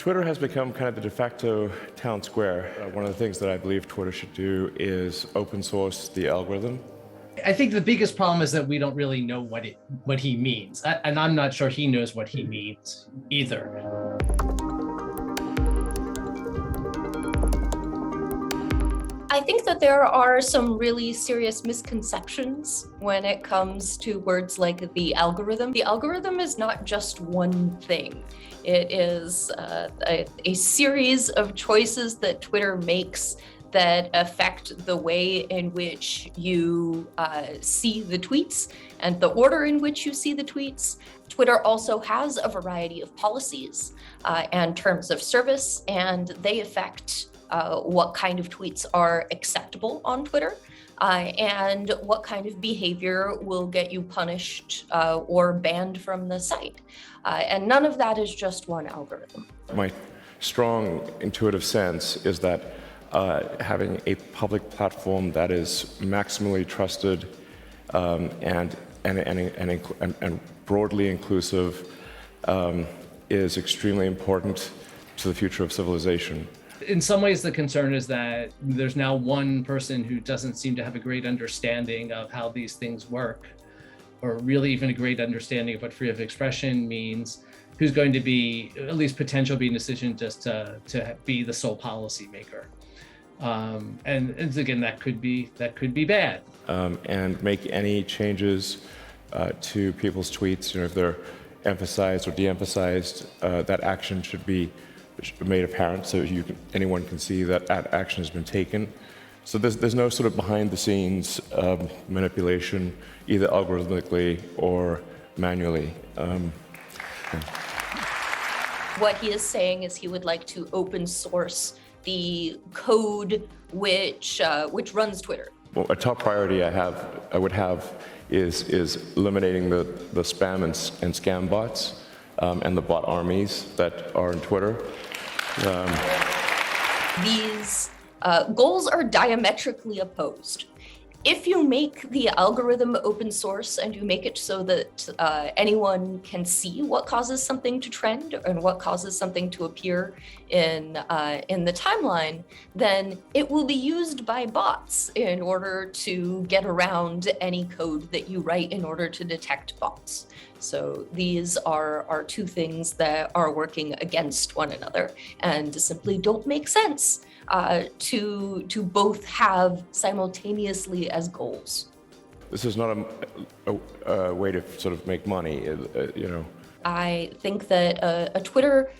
Twitter has become kind of the de facto town square. One of the things that I believe Twitter should do is open source the algorithm. I think the biggest problem is that we don't really know what he means. And I'm not sure he knows what he means either. I think that there are some really serious misconceptions when it comes to words like the algorithm. The algorithm is not just one thing. It is a series of choices that Twitter makes that affect the way in which you see the tweets and the order in which you see the tweets. Twitter also has a variety of policies and terms of service, and they affect what kind of tweets are acceptable on Twitter and what kind of behavior will get you punished or banned from the site. And none of that is just one algorithm. My strong intuitive sense is that having a public platform that is maximally trusted and broadly inclusive is extremely important to the future of civilization. In some ways, the concern is that there's now one person who doesn't seem to have a great understanding of how these things work, or really even a great understanding of what freedom of expression means, who's going to be, at least potential, be in a decision just to be the sole policy maker. And again, that could be bad. And make any changes to people's tweets, if they're emphasized or de-emphasized, that action should be made apparent so anyone can see that action has been taken. So there's no sort of behind the scenes manipulation, either algorithmically or manually. What he is saying is he would like to open source the code which runs Twitter. Well, a top priority I would have is eliminating the spam and scam bots and the bot armies that are in Twitter. These goals are diametrically opposed. If you make the algorithm open source and you make it so that anyone can see what causes something to trend and what causes something to appear in the timeline, then it will be used by bots in order to get around any code that you write in order to detect bots. So these are two things that are working against one another and simply don't make sense to both have simultaneously as goals. This is not a way to sort of make money, I think that a Twitter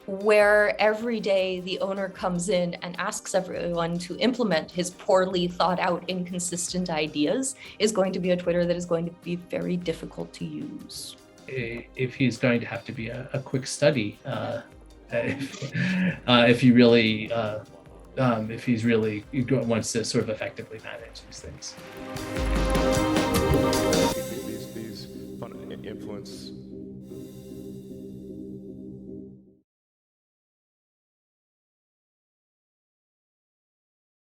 where every day the owner comes in and asks everyone to implement his poorly thought out, inconsistent ideas is going to be a Twitter that is going to be very difficult to use. If he's going to have to be a quick study, if he really wants to sort of effectively manage these things. These influence